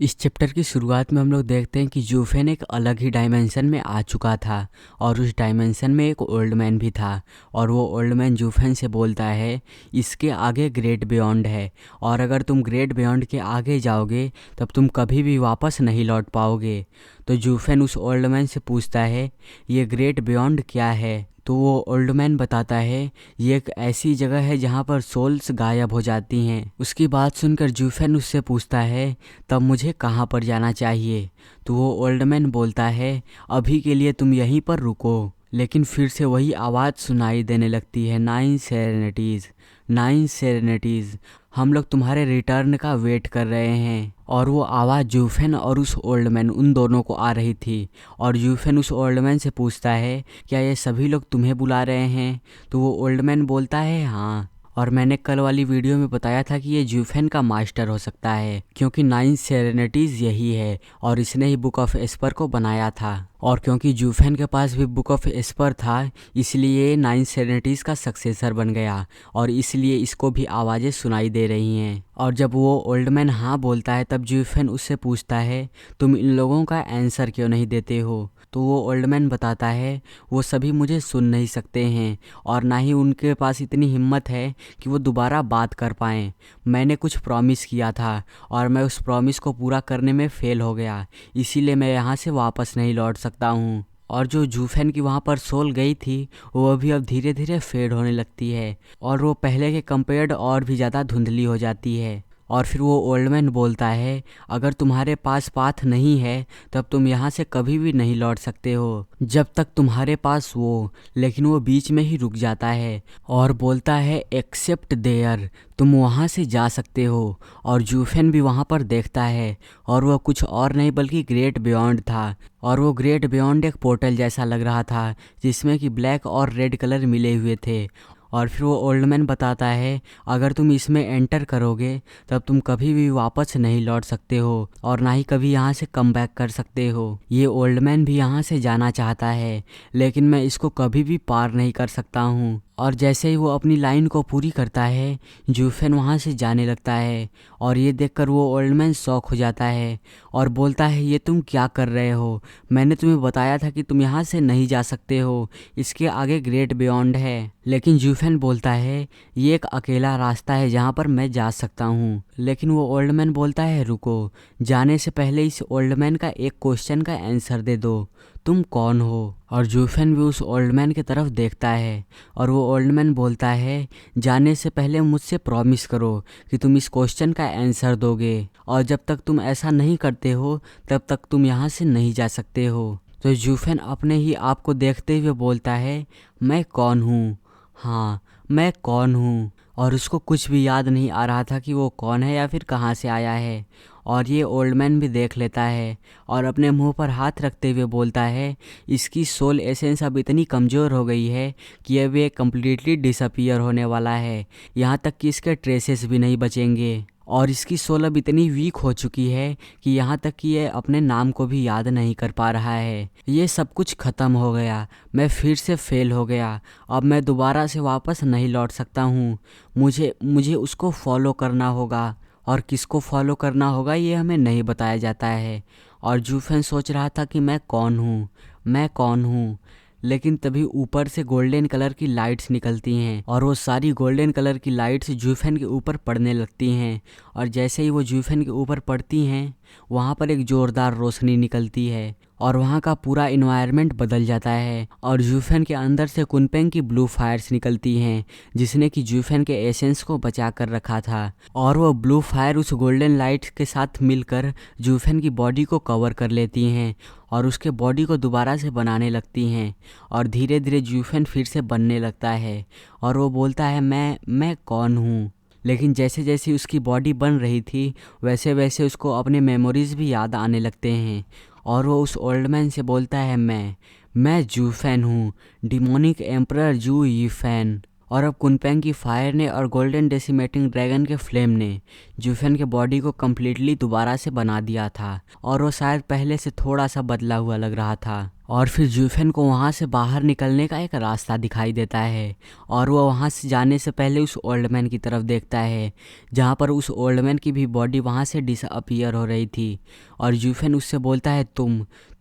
इस चैप्टर की शुरुआत में हम लोग देखते हैं कि जूफेन एक अलग ही डायमेंशन में आ चुका था और उस डायमेंशन में एक ओल्ड मैन भी था। और वो ओल्ड मैन जूफेन से बोलता है इसके आगे ग्रेट बियॉन्ड है और अगर तुम ग्रेट बियॉन्ड के आगे जाओगे तब तुम कभी भी वापस नहीं लौट पाओगे। तो जूफेन उस ओल्ड मैन से पूछता है ये ग्रेट बियॉन्ड क्या है। तो वो ओल्ड मैन बताता है ये एक ऐसी जगह है जहाँ पर सोल्स गायब हो जाती हैं। उसकी बात सुनकर जूफेन उससे पूछता है तब मुझे कहाँ पर जाना चाहिए। तो वो ओल्ड मैन बोलता है अभी के लिए तुम यहीं पर रुको। लेकिन फिर से वही आवाज़ सुनाई देने लगती है, 9 सेरेनिटीज़, 9 सेरेनिटीज़, हम लोग तुम्हारे रिटर्न का वेट कर रहे हैं। और वो आवाज़ जूफेन और उस ओल्ड मैन उन दोनों को आ रही थी। और जूफेन उस ओल्ड मैन से पूछता है क्या ये सभी लोग तुम्हें बुला रहे हैं। तो वो ओल्ड मैन बोलता है हाँ। और मैंने कल वाली वीडियो में बताया था कि ये जूफेन का मास्टर हो सकता है क्योंकि 9 सेरेनिटीज़ यही है और इसने ही बुक ऑफ एस्पर को बनाया था। और क्योंकि जूफेन के पास भी बुक ऑफ एस्पर था इसलिए 9 सेरेनिटीज़ का सक्सेसर बन गया और इसलिए इसको भी आवाज़ें सुनाई दे रही हैं। और जब वो ओल्ड मैन हाँ बोलता है तब जूफेन उससे पूछता है तुम इन लोगों का आंसर क्यों नहीं देते हो। तो वो ओल्ड मैन बताता है वो सभी मुझे सुन नहीं सकते हैं और ना ही उनके पास इतनी हिम्मत है कि वो दोबारा बात कर पाएँ। मैंने कुछ प्रॉमिस किया था और मैं उस प्रॉमिस को पूरा करने में फ़ेल हो गया, इसीलिए मैं यहाँ से वापस नहीं लौट सकता हूँ। और जो जूफेन की वहाँ पर सोल गई थी वो भी अब धीरे धीरे फेड होने लगती है और वो पहले के कंपेयर्ड और भी ज़्यादा धुंधली हो जाती है। और फिर वो ओल्ड मैन बोलता है अगर तुम्हारे पास पाथ नहीं है तब तुम यहाँ से कभी भी नहीं लौट सकते हो जब तक तुम्हारे पास वो। लेकिन वो बीच में ही रुक जाता है और बोलता है एक्सेप्ट देयर, तुम वहाँ से जा सकते हो। और जूफेन भी वहाँ पर देखता है और वह कुछ और नहीं बल्कि ग्रेट बियॉन्ड था। और वो ग्रेट बियॉन्ड एक पोर्टल जैसा लग रहा था जिसमें कि ब्लैक और रेड कलर मिले हुए थे। और फिर वो ओल्ड मैन बताता है अगर तुम इसमें एंटर करोगे तब तुम कभी भी वापस नहीं लौट सकते हो और ना ही कभी यहाँ से कम बैक कर सकते हो। ये ओल्ड मैन भी यहाँ से जाना चाहता है लेकिन मैं इसको कभी भी पार नहीं कर सकता हूँ। और जैसे ही वो अपनी लाइन को पूरी करता है जूफेन वहाँ से जाने लगता है और ये देखकर वो ओल्ड मैन शॉक हो जाता है और बोलता है ये तुम क्या कर रहे हो, मैंने तुम्हें बताया था कि तुम यहाँ से नहीं जा सकते हो, इसके आगे ग्रेट बियॉन्ड है। लेकिन जूफेन बोलता है ये एक अकेला रास्ता है जहाँ पर मैं जा सकता हूँ। लेकिन वो ओल्ड मैन बोलता है रुको, जाने से पहले इस ओल्ड मैन का एक क्वेश्चन का आंसर दे दो, तुम कौन हो। और जूफेन भी उस ओल्ड मैन की तरफ देखता है और वो ओल्ड मैन बोलता है जाने से पहले मुझसे प्रॉमिस करो कि तुम इस क्वेश्चन का आंसर दोगे और जब तक तुम ऐसा नहीं करते हो तब तक तुम यहाँ से नहीं जा सकते हो। तो जूफेन अपने ही आप को देखते हुए बोलता है मैं कौन हूँ, हाँ मैं कौन हूँ। और उसको कुछ भी याद नहीं आ रहा था कि वो कौन है या फिर कहाँ से आया है। और ये ओल्ड मैन भी देख लेता है और अपने मुंह पर हाथ रखते हुए बोलता है इसकी सोल एसेंस अब इतनी कमज़ोर हो गई है कि अब ये कम्प्लीटली डिसअपीयर होने वाला है, यहाँ तक कि इसके ट्रेसेस भी नहीं बचेंगे। और इसकी सोल अब इतनी वीक हो चुकी है कि यहाँ तक कि ये अपने नाम को भी याद नहीं कर पा रहा है। ये सब कुछ ख़त्म हो गया, मैं फिर से फेल हो गया, अब मैं दोबारा से वापस नहीं लौट सकता हूँ। मुझे उसको फॉलो करना होगा और किसको फॉलो करना होगा ये हमें नहीं बताया जाता है। और जूफेन सोच रहा था कि मैं कौन हूँ, मैं कौन हूँ। लेकिन तभी ऊपर से गोल्डन कलर की लाइट्स निकलती हैं और वो सारी गोल्डन कलर की लाइट्स जूफेन के ऊपर पड़ने लगती हैं। और जैसे ही वो जूफेन के ऊपर पड़ती हैं वहाँ पर एक ज़ोरदार रोशनी निकलती है और वहाँ का पूरा इन्वायरमेंट बदल जाता है। और जूफेन के अंदर से कुनपेंग की ब्लू फायर्स निकलती हैं जिसने कि जूफेन के एसेंस को बचा कर रखा था। और वो ब्लू फायर उस गोल्डन लाइट के साथ मिलकर जूफेन की बॉडी को कवर कर लेती हैं और उसके बॉडी को दोबारा से बनाने लगती हैं। और धीरे धीरे जूफेन फिर से बनने लगता है और वो बोलता है मैं कौन हूँ। लेकिन जैसे जैसे उसकी बॉडी बन रही थी वैसे वैसे उसको अपने मेमोरीज़ भी याद आने लगते हैं और वो उस ओल्ड मैन से बोलता है मैं जूफेन हूँ, डिमोनिक एम्परर जू यीफेन। और अब कुनपेंग की फायर ने और गोल्डन डेसिमेटिंग ड्रैगन के फ्लेम ने जूफेन के बॉडी को कम्प्लीटली दोबारा से बना दिया था और वो शायद पहले से थोड़ा सा बदला हुआ लग रहा था। और फिर जूफेन को वहाँ से बाहर निकलने का एक रास्ता दिखाई देता है और वो वहाँ से जाने से पहले उस ओल्ड मैन की तरफ देखता है जहाँ पर उस ओल्ड मैन की भी बॉडी वहाँ से डिसअपीयर हो रही थी। और जूफेन उससे बोलता है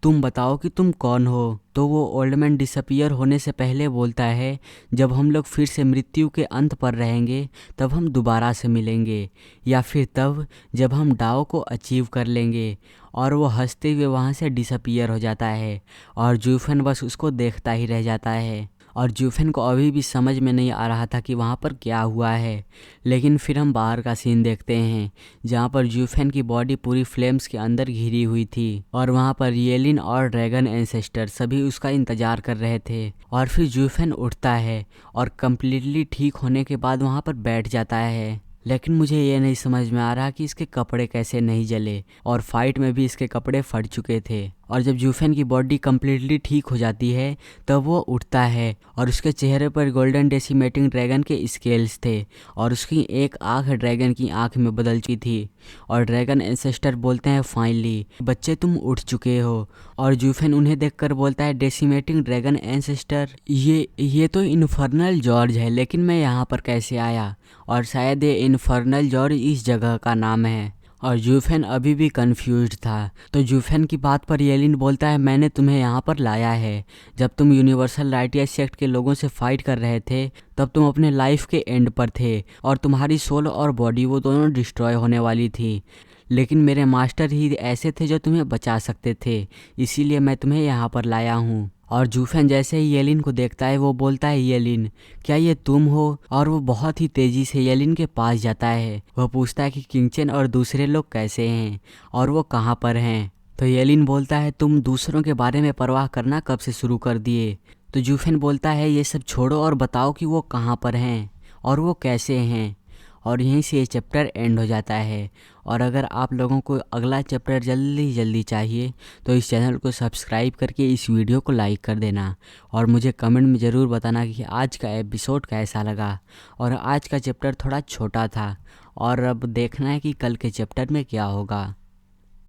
तुम बताओ कि तुम कौन हो। तो वो ओल्ड मैन डिसअपीयर होने से पहले बोलता है जब हम लोग फिर से मृत्यु के अंत पर रहेंगे तब हम दोबारा से मिलेंगे, या फिर तब जब हम डाओ को अचीव कर लेंगे। और वो हंसते हुए वहाँ से डिसअपीयर हो जाता है और जूफेन बस उसको देखता ही रह जाता है। और जूफेन को अभी भी समझ में नहीं आ रहा था कि वहाँ पर क्या हुआ है। लेकिन फिर हम बाहर का सीन देखते हैं जहाँ पर जूफेन की बॉडी पूरी फ्लेम्स के अंदर घिरी हुई थी और वहाँ पर येलिन और ड्रैगन एंसेस्टर सभी उसका इंतज़ार कर रहे थे। और फिर जूफेन उठता है और कम्प्लीटली ठीक होने के बाद वहाँ पर बैठ जाता है। लेकिन मुझे ये नहीं समझ में आ रहा कि इसके कपड़े कैसे नहीं जले, और फाइट में भी इसके कपड़े फट चुके थे। और जब जूफेन की बॉडी कम्प्लीटली ठीक हो जाती है तब वो उठता है और उसके चेहरे पर गोल्डन डेसिमेटिंग ड्रैगन के स्केल्स थे और उसकी एक आँख ड्रैगन की आँख में बदल चुकी थी। और ड्रैगन एंसेस्टर बोलते हैं फाइनली बच्चे तुम उठ चुके हो। और जूफेन उन्हें देखकर बोलता है डेसिमेटिंग ड्रैगन एंसेस्टर, ये तो इन्फर्नल जॉर्ज है, लेकिन मैं यहाँ पर कैसे आया? और शायद ये इन्फर्नल जॉर्ज इस जगह का नाम है। और जूफेन अभी भी कंफ्यूज्ड था। तो जूफेन की बात पर येलिन बोलता है मैंने तुम्हें यहाँ पर लाया है। जब तुम यूनिवर्सल राइटिया सेक्ट के लोगों से फाइट कर रहे थे तब तुम अपने लाइफ के एंड पर थे और तुम्हारी सोल और बॉडी वो दोनों डिस्ट्रॉय होने वाली थी, लेकिन मेरे मास्टर ही ऐसे थे जो तुम्हें बचा सकते थे, इसीलिए मैं तुम्हें यहाँ पर लाया हूँ। और जूफेन जैसे ही येलिन को देखता है वो बोलता है येलिन क्या ये तुम हो? और वो बहुत ही तेज़ी से येलिन के पास जाता है। वह पूछता है कि किंगचेन और दूसरे लोग कैसे हैं और वो कहाँ पर हैं। तो येलिन बोलता है तुम दूसरों के बारे में परवाह करना कब से शुरू कर दिए? तो जूफेन बोलता है ये सब छोड़ो और बताओ कि वो कहाँ पर हैं और वो कैसे हैं। और यहीं से ये चैप्टर एंड हो जाता है। और अगर आप लोगों को अगला चैप्टर जल्दी चाहिए तो इस चैनल को सब्सक्राइब करके इस वीडियो को लाइक कर देना और मुझे कमेंट में ज़रूर बताना कि आज का एपिसोड कैसा लगा। और आज का चैप्टर थोड़ा छोटा था और अब देखना है कि कल के चैप्टर में क्या होगा।